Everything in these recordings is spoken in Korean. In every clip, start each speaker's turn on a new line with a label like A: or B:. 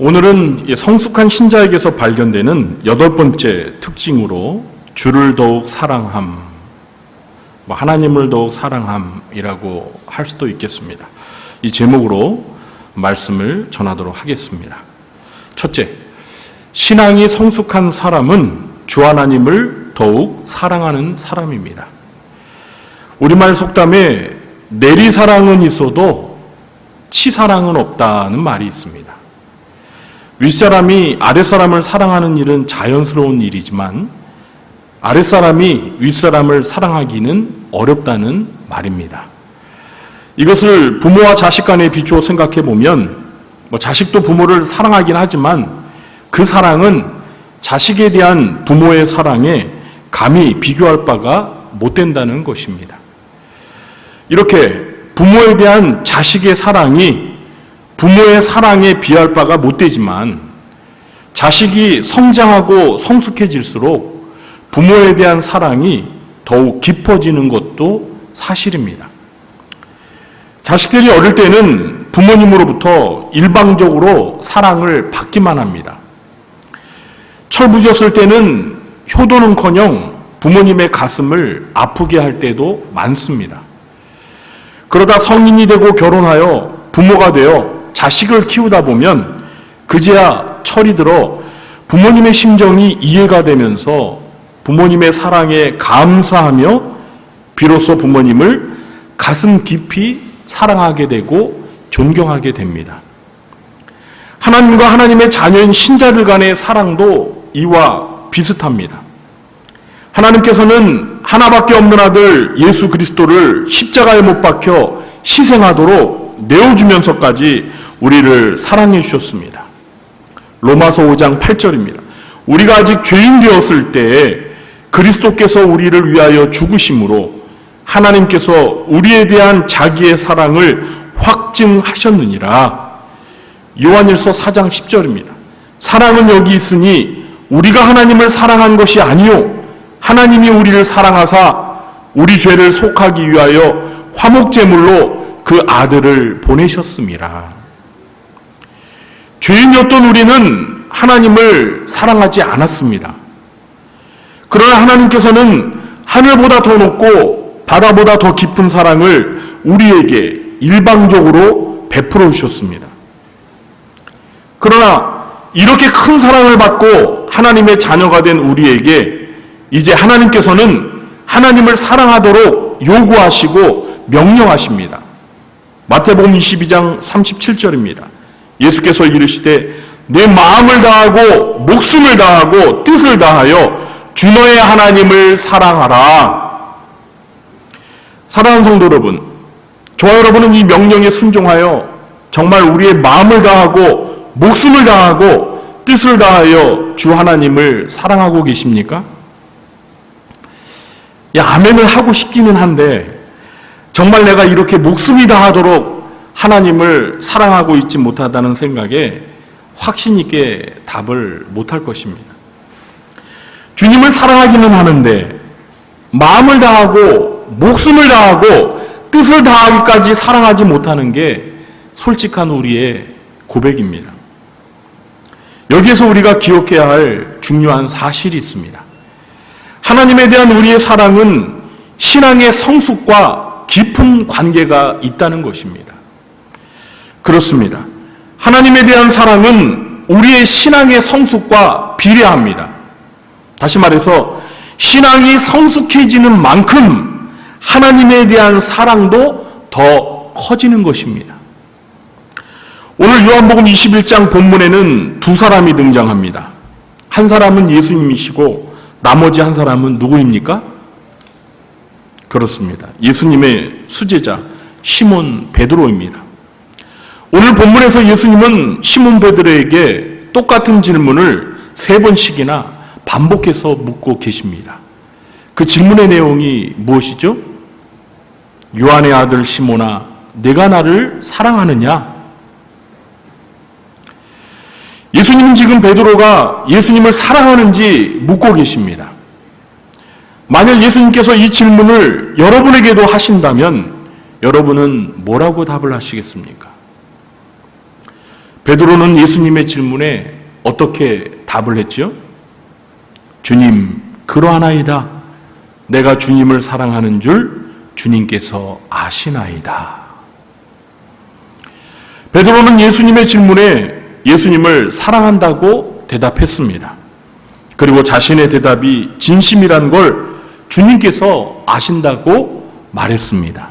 A: 오늘은 성숙한 신자에게서 발견되는 8번째 특징으로 주를 더욱 사랑함, 하나님을 더욱 사랑함이라고 할 수도 있겠습니다. 이 제목으로 말씀을 전하도록 하겠습니다. 첫째, 신앙이 성숙한 사람은 주 하나님을 더욱 사랑하는 사람입니다. 우리말 속담에 내리사랑은 있어도 치사랑은 없다는 말이 있습니다. 윗사람이 아랫사람을 사랑하는 일은 자연스러운 일이지만 아랫사람이 윗사람을 사랑하기는 어렵다는 말입니다. 이것을 부모와 자식 간에 비추어 생각해 보면 자식도 부모를 사랑하긴 하지만 그 사랑은 자식에 대한 부모의 사랑에 감히 비교할 바가 못 된다는 것입니다. 이렇게 부모에 대한 자식의 사랑이 부모의 사랑에 비할 바가 못 되지만 자식이 성장하고 성숙해질수록 부모에 대한 사랑이 더욱 깊어지는 것도 사실입니다. 자식들이 어릴 때는 부모님으로부터 일방적으로 사랑을 받기만 합니다. 철부졌을 때는 효도는커녕 부모님의 가슴을 아프게 할 때도 많습니다. 그러다 성인이 되고 결혼하여 부모가 되어 자식을 키우다 보면 그제야 철이 들어 부모님의 심정이 이해가 되면서 부모님의 사랑에 감사하며 비로소 부모님을 가슴 깊이 사랑하게 되고 존경하게 됩니다. 하나님과 하나님의 자녀인 신자들 간의 사랑도 이와 비슷합니다. 하나님께서는 하나밖에 없는 아들 예수 그리스도를 십자가에 못 박혀 희생하도록 내어주면서까지 우리를 사랑해 주셨습니다. 로마서 5장 8절입니다. 우리가 아직 죄인 되었을 때에 그리스도께서 우리를 위하여 죽으심으로 하나님께서 우리에 대한 자기의 사랑을 확증하셨느니라. 요한일서 4장 10절입니다. 사랑은 여기 있으니 우리가 하나님을 사랑한 것이 아니요 하나님이 우리를 사랑하사 우리 죄를 속하기 위하여 화목제물로 그 아들을 보내셨습니다. 죄인이었던 우리는 하나님을 사랑하지 않았습니다. 그러나 하나님께서는 하늘보다 더 높고 바다보다 더 깊은 사랑을 우리에게 일방적으로 베풀어 주셨습니다. 그러나 이렇게 큰 사랑을 받고 하나님의 자녀가 된 우리에게 이제 하나님께서는 하나님을 사랑하도록 요구하시고 명령하십니다. 마태복음 22장 37절입니다. 예수께서 이르시되 내 마음을 다하고 목숨을 다하고 뜻을 다하여 주 너의 하나님을 사랑하라. 사랑하는 성도 여러분, 저와 여러분은 이 명령에 순종하여 정말 우리의 마음을 다하고 목숨을 다하고 뜻을 다하여 주 하나님을 사랑하고 계십니까? 아멘을 하고 싶기는 한데 정말 내가 이렇게 목숨이 다하도록 하나님을 사랑하고 있지 못하다는 생각에 확신 있게 답을 못할 것입니다. 주님을 사랑하기는 하는데 마음을 다하고 목숨을 다하고 뜻을 다하기까지 사랑하지 못하는 게 솔직한 우리의 고백입니다. 여기에서 우리가 기억해야 할 중요한 사실이 있습니다. 하나님에 대한 우리의 사랑은 신앙의 성숙과 깊은 관계가 있다는 것입니다. 그렇습니다. 하나님에 대한 사랑은 우리의 신앙의 성숙과 비례합니다. 다시 말해서 신앙이 성숙해지는 만큼 하나님에 대한 사랑도 더 커지는 것입니다. 오늘 요한복음 21장 본문에는 두 사람이 등장합니다. 한 사람은 예수님이시고 나머지 한 사람은 누구입니까? 그렇습니다. 예수님의 수제자 시몬 베드로입니다. 오늘 본문에서 예수님은 시몬 베드로에게 똑같은 질문을 3번씩이나 반복해서 묻고 계십니다. 그 질문의 내용이 무엇이죠? 요한의 아들 시몬아, 내가 나를 사랑하느냐? 예수님은 지금 베드로가 예수님을 사랑하는지 묻고 계십니다. 만약 예수님께서 이 질문을 여러분에게도 하신다면 여러분은 뭐라고 답을 하시겠습니까? 베드로는 예수님의 질문에 어떻게 답을 했죠? 주님, 그러하나이다. 내가 주님을 사랑하는 줄 주님께서 아시나이다. 베드로는 예수님의 질문에 예수님을 사랑한다고 대답했습니다. 그리고 자신의 대답이 진심이란 걸 주님께서 아신다고 말했습니다.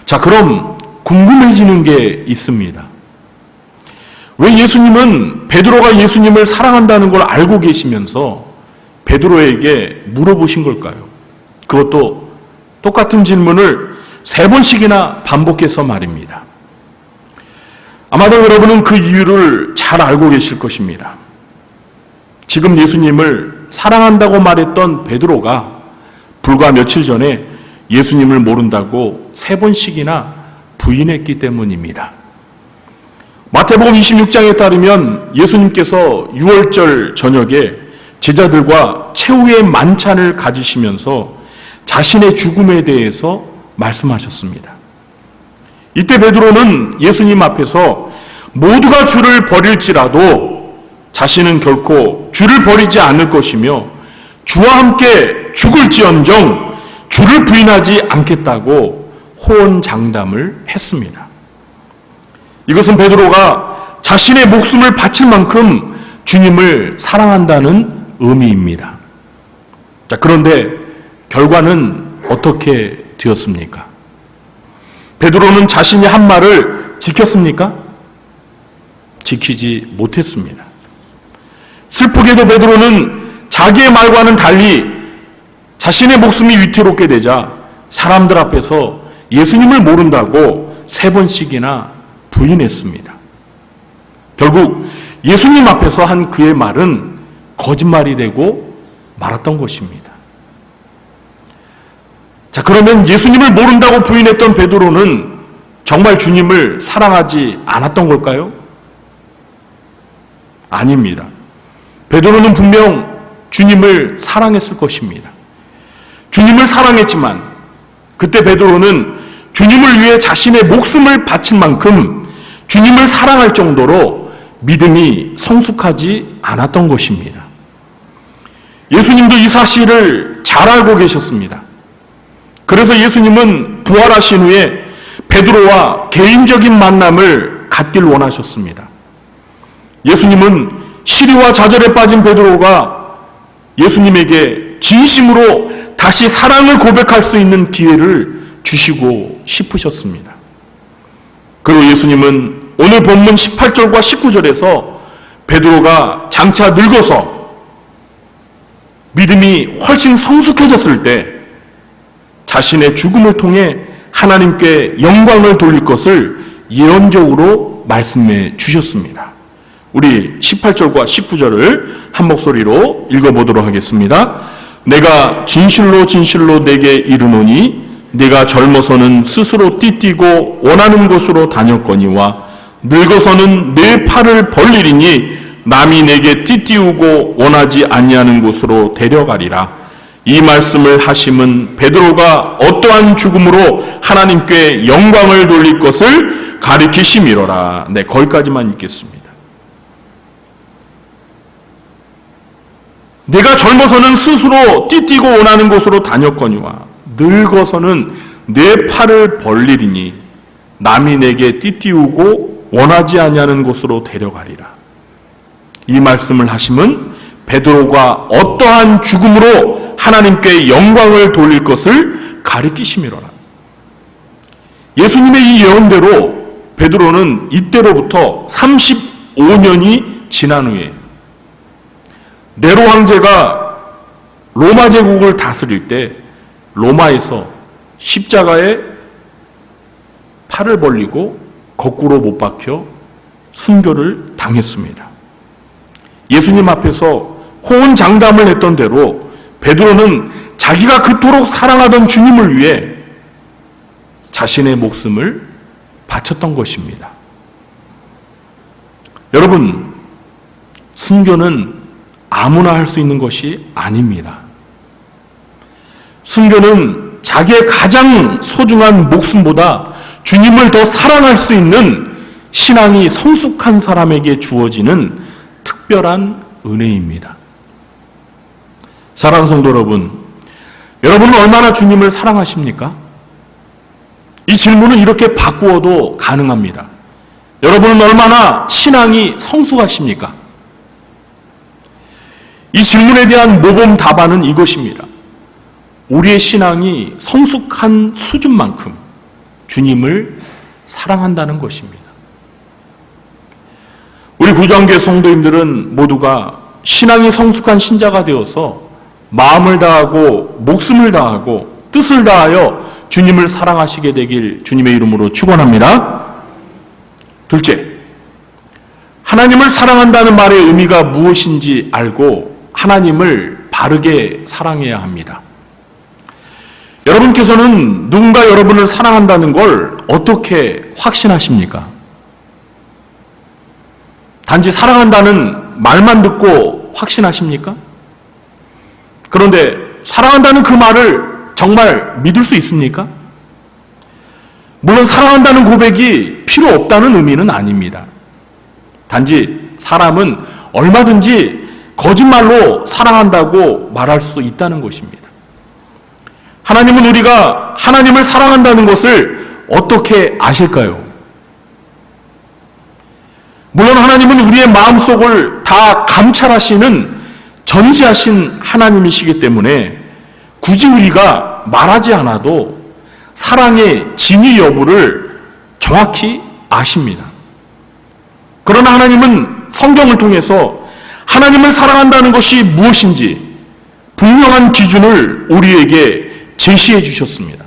A: 자, 그럼 궁금해지는 게 있습니다. 왜 예수님은 베드로가 예수님을 사랑한다는 걸 알고 계시면서 베드로에게 물어보신 걸까요? 그것도 똑같은 질문을 3번씩이나 반복해서 말입니다. 아마도 여러분은 그 이유를 잘 알고 계실 것입니다. 지금 예수님을 사랑한다고 말했던 베드로가 불과 며칠 전에 예수님을 모른다고 3번씩이나 부인했기 때문입니다. 마태복음 26장에 따르면 예수님께서 유월절 저녁에 제자들과 최후의 만찬을 가지시면서 자신의 죽음에 대해서 말씀하셨습니다. 이때 베드로는 예수님 앞에서 모두가 주를 버릴지라도 자신은 결코 주를 버리지 않을 것이며 주와 함께 죽을지언정 주를 부인하지 않겠다고 호언장담을 했습니다. 이것은 베드로가 자신의 목숨을 바칠 만큼 주님을 사랑한다는 의미입니다. 자, 그런데 결과는 어떻게 되었습니까? 베드로는 자신이 한 말을 지켰습니까? 지키지 못했습니다. 슬프게도 베드로는 자기의 말과는 달리 자신의 목숨이 위태롭게 되자 사람들 앞에서 예수님을 모른다고 3번씩이나 부인했습니다. 결국 예수님 앞에서 한 그의 말은 거짓말이 되고 말았던 것입니다. 자, 그러면 예수님을 모른다고 부인했던 베드로는 정말 주님을 사랑하지 않았던 걸까요? 아닙니다. 베드로는 분명 주님을 사랑했을 것입니다. 주님을 사랑했지만 그때 베드로는 주님을 위해 자신의 목숨을 바친 만큼 주님을 사랑할 정도로 믿음이 성숙하지 않았던 것입니다. 예수님도 이 사실을 잘 알고 계셨습니다. 그래서 예수님은 부활하신 후에 베드로와 개인적인 만남을 갖길 원하셨습니다. 예수님은 시리와 좌절에 빠진 베드로가 예수님에게 진심으로 다시 사랑을 고백할 수 있는 기회를 주시고 싶으셨습니다. 그리고 예수님은 오늘 본문 18절과 19절에서 베드로가 장차 늙어서 믿음이 훨씬 성숙해졌을 때 자신의 죽음을 통해 하나님께 영광을 돌릴 것을 예언적으로 말씀해 주셨습니다. 우리 18절과 19절을 한 목소리로 읽어보도록 하겠습니다. 내가 진실로 진실로 내게 이르노니 네가 젊어서는 스스로 띠뛰고 원하는 곳으로 다녔거니와 늙어서는 내 팔을 벌리리니 남이 내게 띠띠우고 원하지 아니하는 곳으로 데려가리라. 이 말씀을 하심은 베드로가 어떠한 죽음으로 하나님께 영광을 돌릴 것을 가리키심이로라. 네, 거기까지만 읽겠습니다. 내가 젊어서는 스스로 띠뛰고 원하는 곳으로 다녔거니와 늙어서는 내 팔을 벌리리니 남이 내게 띠띠우고 원하지 아니하는 곳으로 데려가리라. 이 말씀을 하심은 베드로가 어떠한 죽음으로 하나님께 영광을 돌릴 것을 가리키심이로라. 예수님의 이 예언대로 베드로는 이때로부터 35년이 지난 후에 네로 황제가 로마 제국을 다스릴 때 로마에서 십자가에 팔을 벌리고 거꾸로 못 박혀 순교를 당했습니다. 예수님 앞에서 호언장담을 했던 대로 베드로는 자기가 그토록 사랑하던 주님을 위해 자신의 목숨을 바쳤던 것입니다. 여러분, 순교는 아무나 할 수 있는 것이 아닙니다. 순교는 자기의 가장 소중한 목숨보다 주님을 더 사랑할 수 있는 신앙이 성숙한 사람에게 주어지는 특별한 은혜입니다. 사랑하는 성도 여러분, 여러분은 얼마나 주님을 사랑하십니까? 이 질문은 이렇게 바꾸어도 가능합니다. 여러분은 얼마나 신앙이 성숙하십니까? 이 질문에 대한 모범 답안은 이것입니다. 우리의 신앙이 성숙한 수준만큼 주님을 사랑한다는 것입니다. 우리 구정교회 성도님들은 모두가 신앙이 성숙한 신자가 되어서 마음을 다하고 목숨을 다하고 뜻을 다하여 주님을 사랑하시게 되길 주님의 이름으로 축원합니다. 둘째, 하나님을 사랑한다는 말의 의미가 무엇인지 알고 하나님을 바르게 사랑해야 합니다. 여러분께서는 누군가 여러분을 사랑한다는 걸 어떻게 확신하십니까? 단지 사랑한다는 말만 듣고 확신하십니까? 그런데 사랑한다는 그 말을 정말 믿을 수 있습니까? 물론 사랑한다는 고백이 필요 없다는 의미는 아닙니다. 단지 사람은 얼마든지 거짓말로 사랑한다고 말할 수 있다는 것입니다. 하나님은 우리가 하나님을 사랑한다는 것을 어떻게 아실까요? 물론 하나님은 우리의 마음속을 다 감찰하시는 전지하신 하나님이시기 때문에 굳이 우리가 말하지 않아도 사랑의 진위 여부를 정확히 아십니다. 그러나 하나님은 성경을 통해서 하나님을 사랑한다는 것이 무엇인지 분명한 기준을 우리에게 제시해 주셨습니다.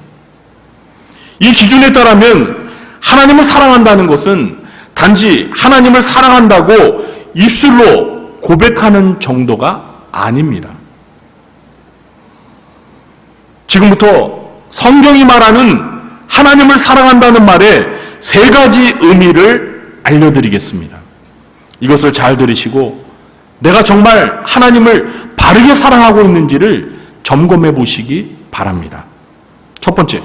A: 이 기준에 따르면 하나님을 사랑한다는 것은 단지 하나님을 사랑한다고 입술로 고백하는 정도가 아닙니다. 지금부터 성경이 말하는 하나님을 사랑한다는 말의 세 가지 의미를 알려드리겠습니다. 이것을 잘 들으시고 내가 정말 하나님을 바르게 사랑하고 있는지를 점검해 보시기 바랍니다. 첫 번째,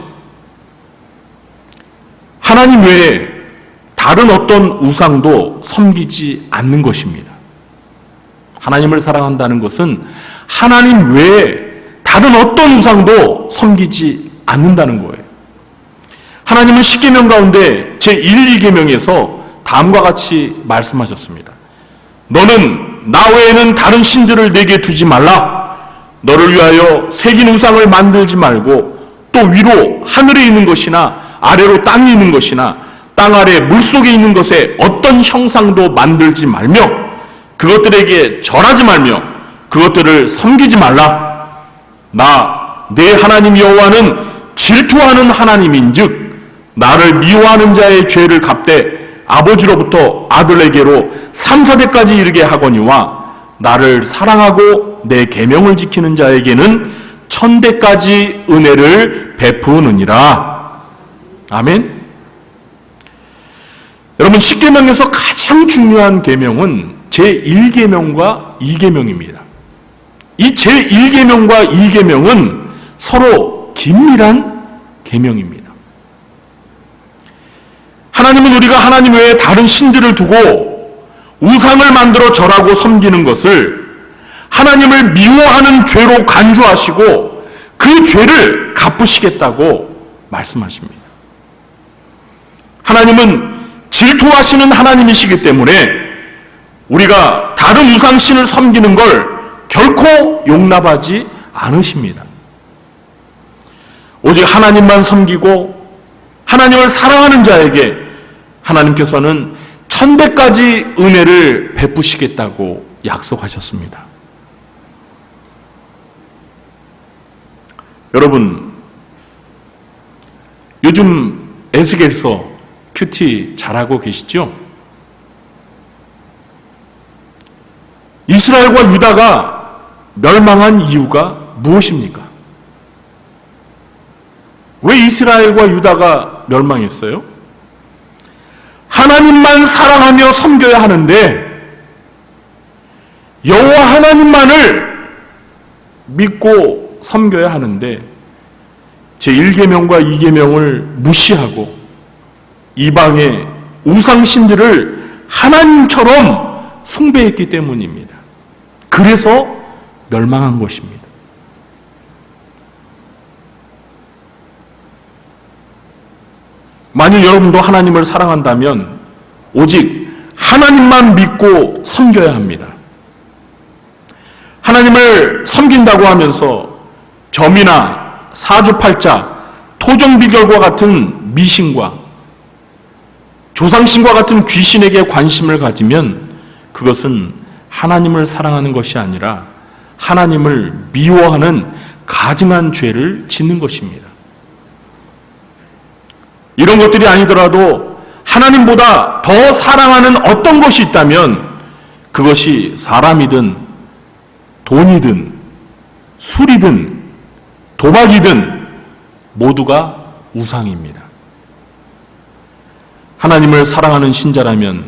A: 하나님 외에 다른 어떤 우상도 섬기지 않는 것입니다. 하나님을 사랑한다는 것은 하나님 외에 다른 어떤 우상도 섬기지 않는다는 거예요. 하나님은 십계명 가운데 제1, 2계명에서 다음과 같이 말씀하셨습니다. 너는 나 외에는 다른 신들을 내게 두지 말라. 너를 위하여 새긴 우상을 만들지 말고 또 위로 하늘에 있는 것이나 아래로 땅에 있는 것이나 땅 아래 물속에 있는 것에 어떤 형상도 만들지 말며 그것들에게 절하지 말며 그것들을 섬기지 말라. 나 내 하나님 여호와는 질투하는 하나님인즉 나를 미워하는 자의 죄를 갚되 아버지로부터 아들에게로 3, 4대까지 이르게 하거니와 나를 사랑하고 내 계명을 지키는 자에게는 1000대까지 은혜를 베푸느니라. 아멘. 여러분, 십계명에서 가장 중요한 계명은 제1계명과 2계명입니다. 이 제1계명과 2계명은 서로 긴밀한 계명입니다. 하나님은 우리가 하나님 외에 다른 신들을 두고 우상을 만들어 절하고 섬기는 것을 하나님을 미워하는 죄로 간주하시고 그 죄를 갚으시겠다고 말씀하십니다. 하나님은 질투하시는 하나님이시기 때문에 우리가 다른 우상신을 섬기는 걸 결코 용납하지 않으십니다. 오직 하나님만 섬기고 하나님을 사랑하는 자에게 하나님께서는 1000대까지 은혜를 베푸시겠다고 약속하셨습니다. 여러분, 요즘 에스겔서 큐티 잘하고 계시죠? 이스라엘과 유다가 멸망한 이유가 무엇입니까? 왜 이스라엘과 유다가 멸망했어요? 하나님만 사랑하며 섬겨야 하는데 여호와 하나님만을 믿고 섬겨야 하는데 제1계명과 2계명을 무시하고 이방의 우상신들을 하나님처럼 숭배했기 때문입니다. 그래서 멸망한 것입니다. 만일 여러분도 하나님을 사랑한다면 오직 하나님만 믿고 섬겨야 합니다. 하나님을 섬긴다고 하면서 점이나 사주팔자, 토종비결과 같은 미신과 조상신과 같은 귀신에게 관심을 가지면 그것은 하나님을 사랑하는 것이 아니라 하나님을 미워하는 가증한 죄를 짓는 것입니다. 이런 것들이 아니더라도 하나님보다 더 사랑하는 어떤 것이 있다면 그것이 사람이든 돈이든 술이든 도박이든 모두가 우상입니다. 하나님을 사랑하는 신자라면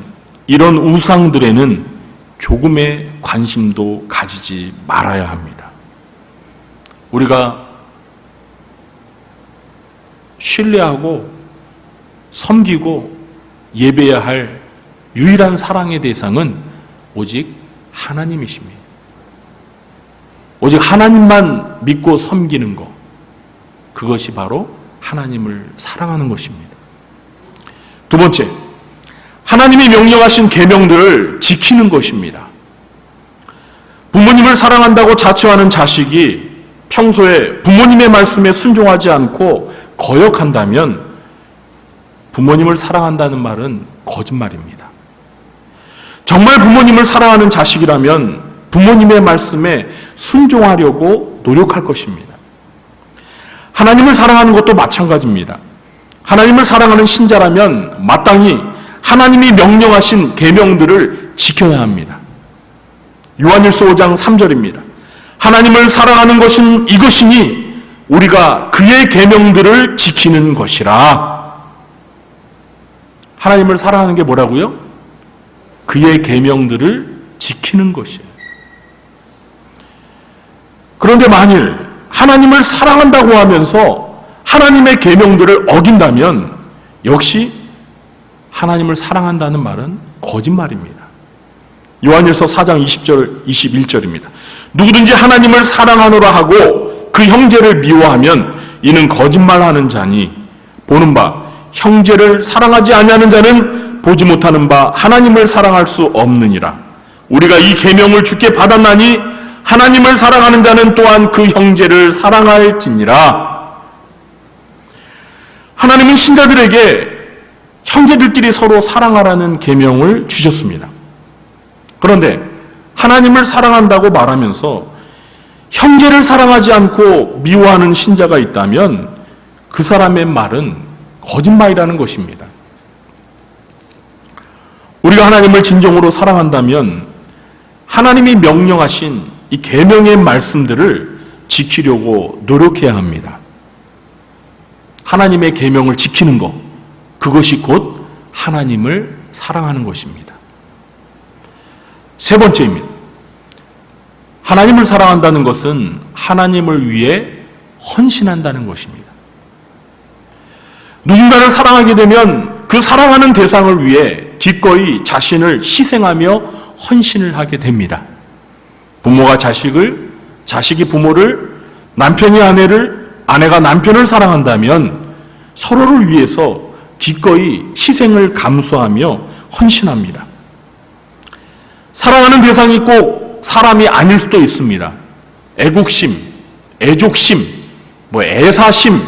A: 이런 우상들에는 조금의 관심도 가지지 말아야 합니다. 우리가 신뢰하고 섬기고 예배해야 할 유일한 사랑의 대상은 오직 하나님이십니다. 오직 하나님만 믿고 섬기는 것, 그것이 바로 하나님을 사랑하는 것입니다. 두 번째, 하나님이 명령하신 계명들을 지키는 것입니다. 부모님을 사랑한다고 자처하는 자식이 평소에 부모님의 말씀에 순종하지 않고 거역한다면 부모님을 사랑한다는 말은 거짓말입니다. 정말 부모님을 사랑하는 자식이라면 부모님의 말씀에 순종하려고 노력할 것입니다. 하나님을 사랑하는 것도 마찬가지입니다. 하나님을 사랑하는 신자라면 마땅히 하나님이 명령하신 계명들을 지켜야 합니다. 요한일서 5장 3절입니다. 하나님을 사랑하는 것은 이것이니 우리가 그의 계명들을 지키는 것이라. 하나님을 사랑하는 게 뭐라고요? 그의 계명들을 지키는 것이에요. 그런데 만일 하나님을 사랑한다고 하면서 하나님의 계명들을 어긴다면 역시 하나님을 사랑한다는 말은 거짓말입니다. 요한일서 4장 20절, 21절입니다. 누구든지 하나님을 사랑하노라 하고 그 형제를 미워하면 이는 거짓말하는 자니 보는 바 형제를 사랑하지 아니하는 자는 보지 못하는 바 하나님을 사랑할 수 없느니라. 우리가 이 계명을 주께 받았나니 하나님을 사랑하는 자는 또한 그 형제를 사랑할지니라. 하나님은 신자들에게 형제들끼리 서로 사랑하라는 계명을 주셨습니다. 그런데 하나님을 사랑한다고 말하면서 형제를 사랑하지 않고 미워하는 신자가 있다면 그 사람의 말은 거짓말이라는 것입니다. 우리가 하나님을 진정으로 사랑한다면 하나님이 명령하신 이 계명의 말씀들을 지키려고 노력해야 합니다. 하나님의 계명을 지키는 것, 그것이 곧 하나님을 사랑하는 것입니다. 세 번째입니다. 하나님을 사랑한다는 것은 하나님을 위해 헌신한다는 것입니다. 누군가를 사랑하게 되면 그 사랑하는 대상을 위해 기꺼이 자신을 희생하며 헌신을 하게 됩니다. 부모가 자식을, 자식이 부모를, 남편이 아내를, 아내가 남편을 사랑한다면 서로를 위해서 기꺼이 희생을 감수하며 헌신합니다. 사랑하는 대상이 꼭 사람이 아닐 수도 있습니다. 애국심, 애족심, 애사심,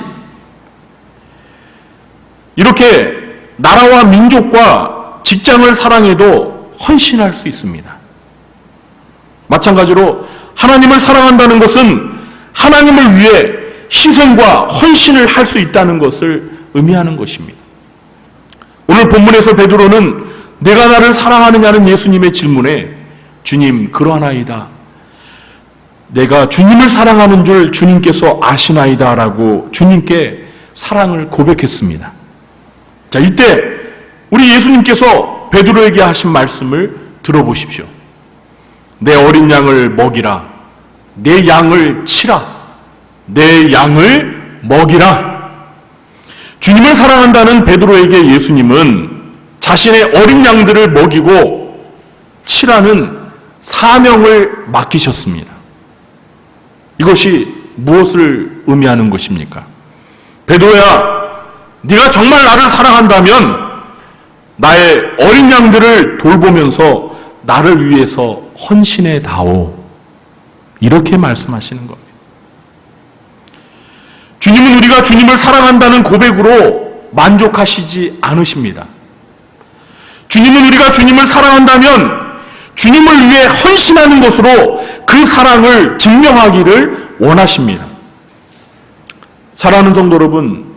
A: 이렇게 나라와 민족과 직장을 사랑해도 헌신할 수 있습니다. 마찬가지로 하나님을 사랑한다는 것은 하나님을 위해 희생과 헌신을 할 수 있다는 것을 의미하는 것입니다. 오늘 본문에서 베드로는 내가 나를 사랑하느냐는 예수님의 질문에 주님 그러하나이다. 내가 주님을 사랑하는 줄 주님께서 아시나이다 라고 주님께 사랑을 고백했습니다. 자, 이때 우리 예수님께서 베드로에게 하신 말씀을 들어보십시오. 내 어린 양을 먹이라. 내 양을 치라. 내 양을 먹이라. 주님을 사랑한다는 베드로에게 예수님은 자신의 어린 양들을 먹이고 치라는 사명을 맡기셨습니다. 이것이 무엇을 의미하는 것입니까? 베드로야, 네가 정말 나를 사랑한다면 나의 어린 양들을 돌보면서 나를 위해서 헌신해 다오. 이렇게 말씀하시는 겁니다. 주님은 우리가 주님을 사랑한다는 고백으로 만족하시지 않으십니다. 주님은 우리가 주님을 사랑한다면 주님을 위해 헌신하는 것으로 그 사랑을 증명하기를 원하십니다. 사랑하는 성도 여러분,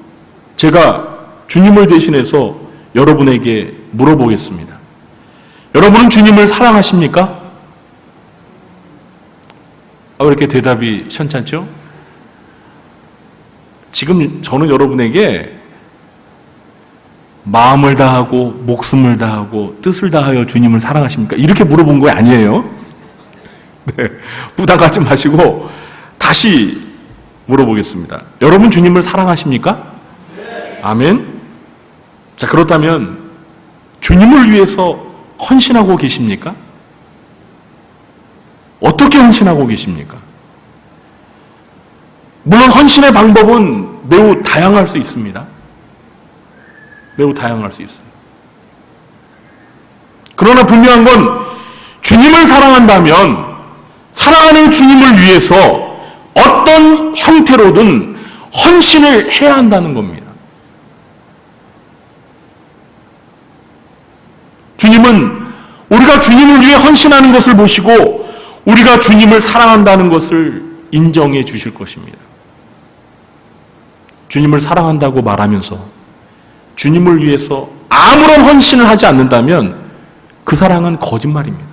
A: 제가 주님을 대신해서 여러분에게 물어보겠습니다. 여러분은 주님을 사랑하십니까? 왜 이렇게 대답이 현찮죠? 지금 저는 여러분에게 마음을 다하고 목숨을 다하고 뜻을 다하여 주님을 사랑하십니까? 이렇게 물어본 거 아니에요. 네, 부담 갖지 마시고 다시 물어보겠습니다. 여러분 주님을 사랑하십니까? 아멘. 자, 그렇다면 주님을 위해서 헌신하고 계십니까? 어떻게 헌신하고 계십니까? 물론 헌신의 방법은 매우 다양할 수 있습니다. 매우 다양할 수 있어요. 그러나 분명한 건 주님을 사랑한다면 사랑하는 주님을 위해서 어떤 형태로든 헌신을 해야 한다는 겁니다. 주님은 우리가 주님을 위해 헌신하는 것을 보시고 우리가 주님을 사랑한다는 것을 인정해 주실 것입니다. 주님을 사랑한다고 말하면서 주님을 위해서 아무런 헌신을 하지 않는다면 그 사랑은 거짓말입니다.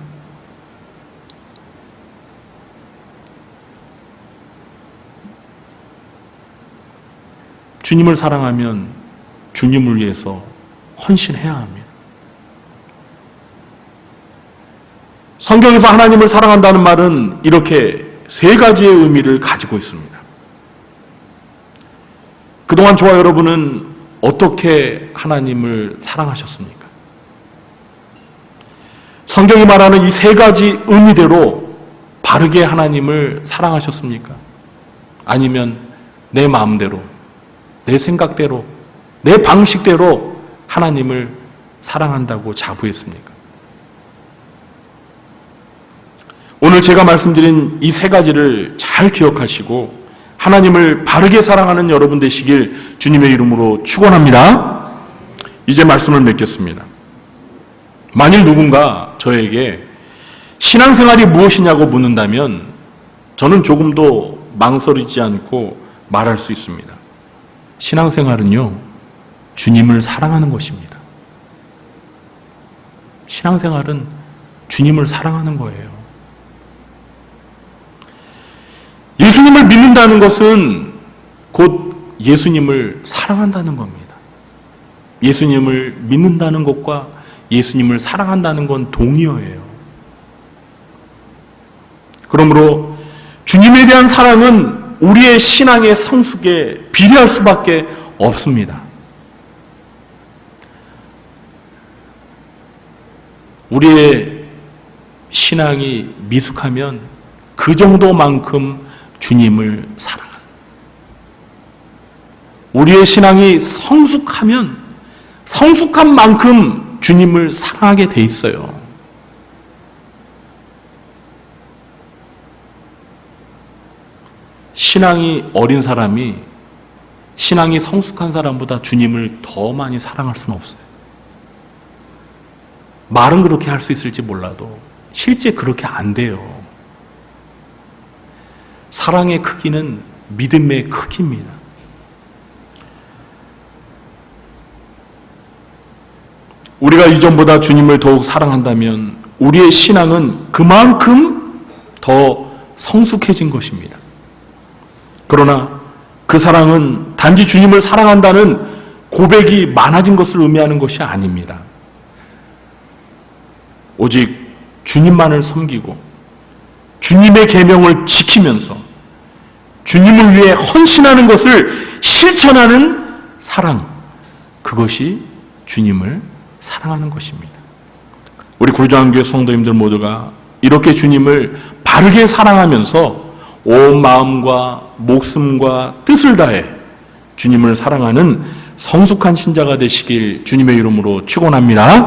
A: 주님을 사랑하면 주님을 위해서 헌신해야 합니다. 성경에서 하나님을 사랑한다는 말은 이렇게 세 가지의 의미를 가지고 있습니다. 그동안 저와 여러분은 어떻게 하나님을 사랑하셨습니까? 성경이 말하는 이 세 가지 의미대로 바르게 하나님을 사랑하셨습니까? 아니면 내 마음대로, 내 생각대로, 내 방식대로 하나님을 사랑한다고 자부했습니까? 오늘 제가 말씀드린 이 세 가지를 잘 기억하시고 하나님을 바르게 사랑하는 여러분 되시길 주님의 이름으로 축원합니다. 이제 말씀을 맺겠습니다. 만일 누군가 저에게 신앙생활이 무엇이냐고 묻는다면 저는 조금도 망설이지 않고 말할 수 있습니다. 신앙생활은요, 주님을 사랑하는 것입니다. 신앙생활은 주님을 사랑하는 거예요. 예수님을 믿는다는 것은 곧 예수님을 사랑한다는 겁니다. 예수님을 믿는다는 것과 예수님을 사랑한다는 건 동의어예요. 그러므로 주님에 대한 사랑은 우리의 신앙의 성숙에 비례할 수밖에 없습니다. 우리의 신앙이 미숙하면 그 정도만큼 주님을 사랑하는, 우리의 신앙이 성숙하면 성숙한 만큼 주님을 사랑하게 돼 있어요. 신앙이 어린 사람이 신앙이 성숙한 사람보다 주님을 더 많이 사랑할 수는 없어요. 말은 그렇게 할 수 있을지 몰라도 실제 그렇게 안 돼요. 사랑의 크기는 믿음의 크기입니다. 우리가 이전보다 주님을 더욱 사랑한다면 우리의 신앙은 그만큼 더 성숙해진 것입니다. 그러나 그 사랑은 단지 주님을 사랑한다는 고백이 많아진 것을 의미하는 것이 아닙니다. 오직 주님만을 섬기고 주님의 계명을 지키면서 주님을 위해 헌신하는 것을 실천하는 사랑, 그것이 주님을 사랑하는 사랑하는 것입니다. 우리 굴장교회 성도님들 모두가 이렇게 주님을 바르게 사랑하면서 온 마음과 목숨과 뜻을 다해 주님을 사랑하는 성숙한 신자가 되시길 주님의 이름으로 축원합니다.